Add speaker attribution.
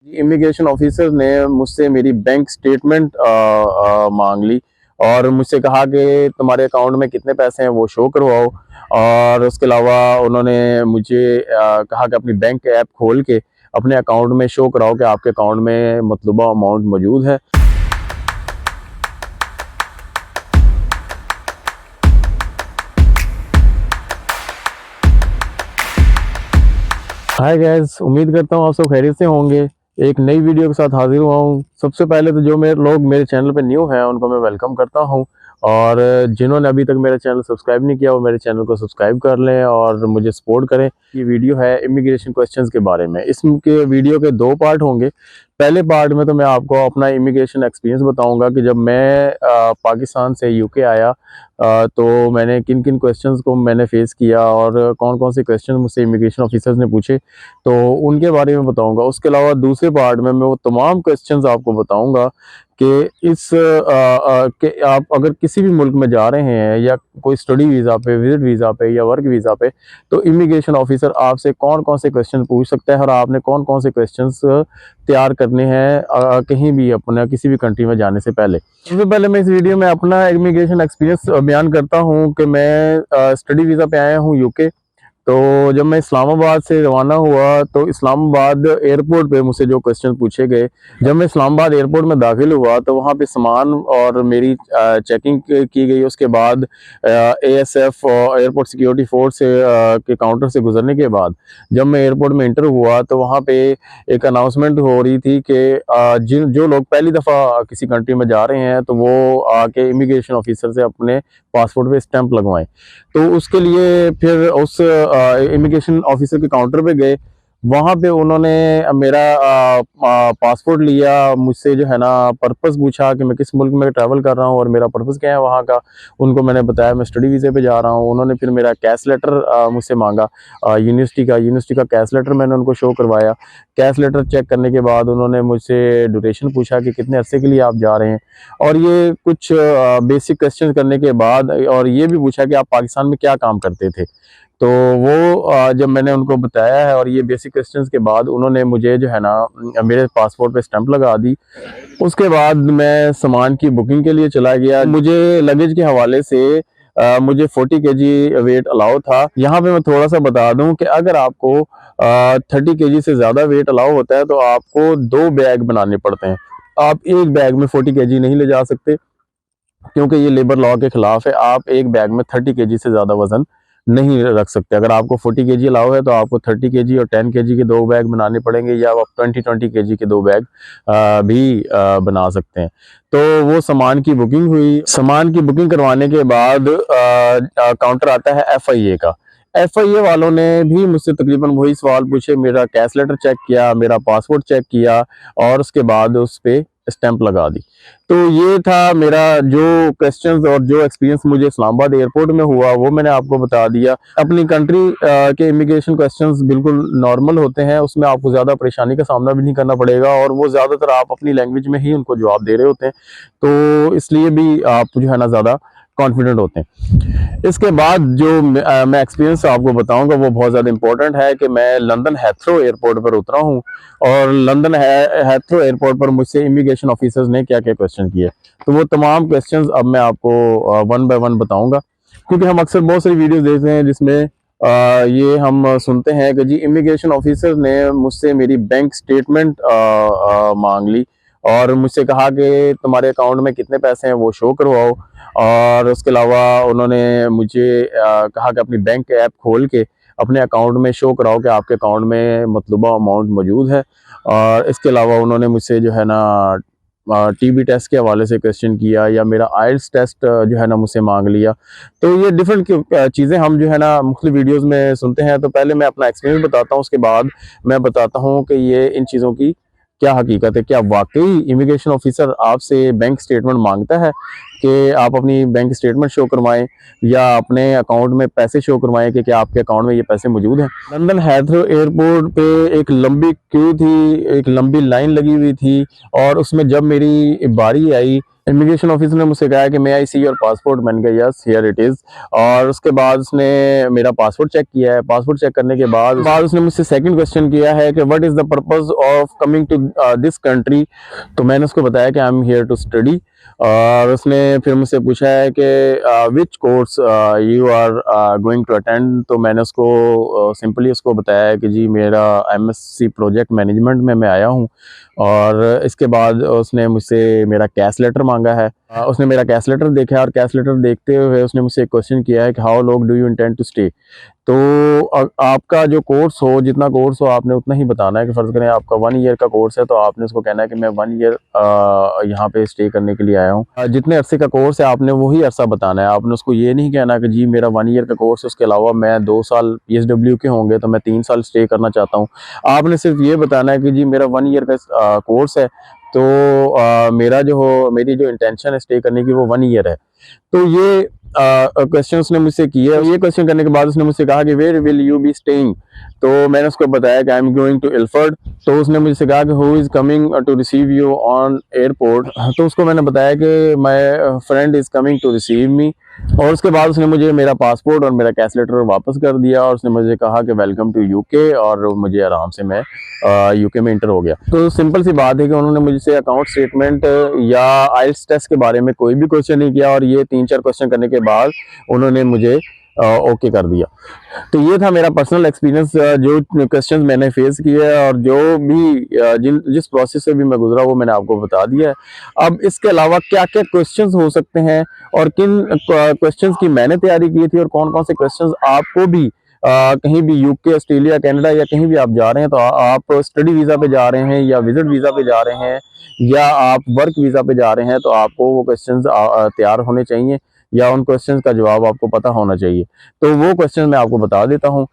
Speaker 1: Immigration officer ने मुझसे मेरी बैंक स्टेटमेंट मांग ली और मुझसे कहा कि तुम्हारे अकाउंट में कितने पैसे हैं वो शो करवाओ। और उसके अलावा उन्होंने मुझे कहा कि अपनी बैंक ऐप खोल के अपने अकाउंट में शो कराओ कि आपके अकाउंट में मतलूबा अमाउंट मौजूद है। हाय गैस, उम्मीद करता हूँ आप सब खैरियत से होंगे। एक नई वीडियो के साथ हाजिर हुआ हूँ। सबसे पहले तो जो मेरे लोग मेरे चैनल पे न्यू हैं उनको मैं वेलकम करता हूँ, और जिन्होंने अभी तक मेरा चैनल सब्सक्राइब नहीं किया वो मेरे चैनल को सब्सक्राइब कर लें और मुझे सपोर्ट करें। ये वीडियो है इमिग्रेशन क्वेश्चंस के बारे में। इसके वीडियो के दो पार्ट होंगे। पहले पार्ट में तो मैं आपको अपना इमिग्रेशन एक्सपीरियंस बताऊंगा कि जब मैं पाकिस्तान से यूके आया तो मैंने किन किन क्वेश्चंस को मैंने फेस किया और कौन कौन से क्वेश्चन मुझसे इमिग्रेशन ऑफिसर्स ने पूछे तो उनके बारे में बताऊंगा। उसके अलावा दूसरे पार्ट में मैं वो तमाम क्वेश्चंस आपको बताऊंगा कि कि आप अगर किसी भी मुल्क में जा रहे हैं या कोई स्टडी वीज़ा पे, विजिट वीज़ा पे या वर्क वीज़ा पे, तो इमिग्रेशन ऑफिसर आपसे कौन कौन से क्वेश्चन पूछ सकता है और आपने कौन कौन से क्वेश्चंस तैयार करने हैं कहीं भी अपने किसी भी कंट्री में जाने से पहले। सबसे पहले मैं इस वीडियो में अपना इमिग्रेशन एक्सपीरियंस बयान करता हूँ कि मैं स्टडी वीज़ा पे आया हूँ यूके। तो जब मैं इस्लामाबाद से रवाना हुआ तो इस्लामाबाद एयरपोर्ट पे मुझसे जो क्वेश्चन पूछे गए, जब मैं इस्लामाबाद एयरपोर्ट में दाखिल हुआ तो वहाँ पे सामान और मेरी चेकिंग की गई। उसके बाद एएसएफ और एयरपोर्ट सिक्योरिटी फोर्स के काउंटर से गुजरने के बाद जब मैं एयरपोर्ट में इंटर हुआ तो वहाँ पे एक अनाउंसमेंट हो रही थी कि जिन जो लोग पहली दफ़ा किसी कंट्री में जा रहे हैं तो वो आके इमिग्रेशन ऑफिसर से अपने पासपोर्ट पे स्टैंप लगवाएं। तो उसके लिए फिर उस इमिग्रेशन ऑफिसर के काउंटर पे गए। वहाँ पे उन्होंने मेरा पासपोर्ट लिया, मुझसे जो है ना पर्पस पूछा कि मैं किस मुल्क में ट्रैवल कर रहा हूँ और मेरा पर्पस क्या है वहाँ का। उनको मैंने बताया मैं स्टडी वीज़े पे जा रहा हूँ। उन्होंने फिर मेरा कैश लेटर मुझसे मांगा, यूनिवर्सिटी का कैश लेटर मैंने उनको शो करवाया। कैश लेटर चेक करने के बाद उन्होंने मुझसे ड्यूरेशन पूछा कि कितने अरसे के लिए आप जा रहे हैं, और ये कुछ बेसिक क्वेश्चन करने के बाद और ये भी पूछा कि आप पाकिस्तान में क्या काम करते थे। तो वो जब मैंने उनको बताया है और ये बेसिक क्वेश्चंस के बाद उन्होंने मुझे जो है ना मेरे पासपोर्ट पे स्टैंप लगा दी। उसके बाद मैं सामान की बुकिंग के लिए चला गया। मुझे लगेज के हवाले से मुझे 40 केजी वेट अलाउ था। यहाँ पे मैं थोड़ा सा बता दूं कि अगर आपको 30 केजी से ज़्यादा वेट अलाउ होता है तो आपको 2 बैग बनाने पड़ते हैं। आप एक बैग में 40 केजी नहीं ले जा सकते क्योंकि ये लेबर लॉ के खिलाफ है। आप एक बैग में 30 केजी से ज़्यादा वजन नहीं रख सकते। अगर आपको 40 केजी अलाउ है तो आपको 30 केजी और 10 केजी के 2 बैग बनाने पड़ेंगे, या आप 20 केजी के 2 बैग भी बना सकते हैं। तो वो सामान की बुकिंग हुई। सामान की बुकिंग करवाने के बाद काउंटर आता है FIA का। FIA वालों ने भी मुझसे तकरीबन वही सवाल पूछे, मेरा कैश लेटर चेक किया, मेरा पासपोर्ट चेक किया और उसके बाद उस पर स्टैंप लगा दी। तो ये था मेरा जो क्वेश्चंस और जो एक्सपीरियंस मुझे इस्लामाबाद एयरपोर्ट में हुआ वो मैंने आपको बता दिया। अपनी कंट्री के इमिग्रेशन क्वेश्चंस बिल्कुल नॉर्मल होते हैं, उसमें आपको ज़्यादा परेशानी का सामना भी नहीं करना पड़ेगा और वो ज़्यादातर आप अपनी लैंग्वेज में ही उनको जवाब दे रहे होते हैं, तो इसलिए भी आप जो है ना ज़्यादा कॉन्फिडेंट होते हैं। इसके बाद जो मैं एक्सपीरियंस आपको बताऊंगा वो बहुत ज़्यादा इंपॉर्टेंट है कि मैं लंदन हेथ्रो एयरपोर्ट पर उतरा हूँ और लंदन हेथ्रो एयरपोर्ट पर मुझसे इमिग्रेशन ऑफिसर्स ने क्या क्या क्वेश्चन किए। तो वो तमाम क्वेश्चंस अब मैं आपको वन बाय वन बताऊंगा, क्योंकि हम अक्सर बहुत सारी वीडियोस देखते हैं जिसमें ये हम सुनते हैं कि जी इमिग्रेशन ऑफिसर ने मुझसे मेरी बैंक स्टेटमेंट मांग ली और मुझसे कहा कि तुम्हारे अकाउंट में कितने पैसे हैं वो शो करवाओ। और उसके अलावा उन्होंने मुझे कहा कि अपनी बैंक ऐप खोल के अपने अकाउंट में शो कराओ कि आपके अकाउंट में मतलूबा अमाउंट मौजूद है। और इसके अलावा उन्होंने मुझसे जो है ना TB टेस्ट के हवाले से क्वेश्चन किया, या मेरा आइल्स टेस्ट जो है ना मुझसे मांग लिया। तो ये डिफरेंट चीज़ें हम जो है ना मुख्तलिफ वीडियोस में सुनते हैं। तो पहले मैं अपना एक्सपीरियंस बताता हूँ, उसके बाद मैं बताता हूँ कि ये इन चीज़ों की क्या हकीकत है। क्या वाकई इमिग्रेशन ऑफिसर आपसे बैंक स्टेटमेंट मांगता है कि आप अपनी बैंक स्टेटमेंट शो करवाएं या अपने अकाउंट में पैसे शो करवाएं कि क्या आपके अकाउंट में ये पैसे मौजूद हैं। लंदन हेथ्रो एयरपोर्ट पे एक लंबी क्यू थी, एक लंबी लाइन लगी हुई थी और उसमें जब मेरी बारी आई इमिग्रेशन ऑफिसर ने मुझसे कहा कि मैं आई सी योर पासपोर्ट। मैंने कहा यस हियर इट इज़। और उसके बाद उसने मेरा पासपोर्ट चेक किया है। पासपोर्ट चेक करने के बाद उसने मुझसे सेकंड क्वेश्चन किया है कि what is the purpose of coming to this country. तो मैंने उसको बताया कि I am here to study. और उसने फिर मुझसे पूछा है कि which course you are going to attend. तो मैंने उसको सिंपली उसको बताया है कि जी मेरा एमएससी प्रोजेक्ट मैनेजमेंट में मैं आया हूँ। और इसके बाद उसने मुझसे मेरा कैश लेटर मांगा है। उसने मेरा कैश लेटर देखा है और कैश लेटर देखते हुए उसने मुझसे एक क्वेश्चन किया है कि how long do you intend to stay. तो आपका जो कोर्स हो, जितना कोर्स हो आपने उतना ही बताना है। कि फ़र्ज़ करें आपका 1 ईयर का कोर्स है तो आपने उसको कहना है कि मैं 1 ईयर यहाँ पे स्टे करने के लिए आया हूँ। जितने अरसे का कोर्स है आपने वही अरसा बताना है। आपने उसको ये नहीं कहना कि जी मेरा 1 ईयर का कोर्स है, उसके अलावा मैं 2 साल PSW के होंगे तो मैं 3 साल स्टे करना चाहता हूँ। आपने सिर्फ ये बताना है कि जी मेरा 1 ईयर का कोर्स है, तो मेरी जो इंटेंशन है स्टे करने की वो 1 ईयर है। तो ये क्वेश्चन उसने मुझसे किया। ये क्वेश्चन करने के बाद उसने मुझसे कहा कि where will you be staying. तो मैंने उसको बताया कि I am going to Ilford. तो उसने मुझसे कहा कि who is coming to receive you on airport. तो उसको मैंने बताया कि my friend is coming to receive me. और उसके बाद उसने मुझे मेरा पासपोर्ट और मेरा कैश लेटर वापस कर दिया और उसने मुझे कहा कि वेलकम टू यूके। और मुझे आराम से मैं यूके में इंटर हो गया। तो सिंपल सी बात है कि उन्होंने मुझसे अकाउंट स्टेटमेंट या आइल्स टेस्ट के बारे में कोई भी क्वेश्चन नहीं किया। और ये 3-4 क्वेश्चन करने के बाद उन्होंने मुझे ओके कर दिया। तो ये था मेरा पर्सनल एक्सपीरियंस, जो क्वेश्चंस मैंने फेस किए हैं और जो भी जिस प्रोसेस से भी मैं गुजरा वो मैंने आपको बता दिया है। अब इसके अलावा क्या क्या क्वेश्चंस हो सकते हैं और किन क्वेश्चंस की मैंने तैयारी की थी और कौन कौन से क्वेश्चंस आपको भी कहीं भी यूके, ऑस्ट्रेलिया, कनाडा या कहीं भी आप जा रहे हैं, तो आप स्टडी वीज़ा पे जा रहे हैं या विजिट वीज़ा पे जा रहे हैं या आप वर्क वीज़ा पे जा रहे हैं, तो आपको वो क्वेश्चंस तैयार होने चाहिए या उन क्वेश्चंस का जवाब आपको पता होना चाहिए। तो वो क्वेश्चन मैं आपको बता देता हूँ।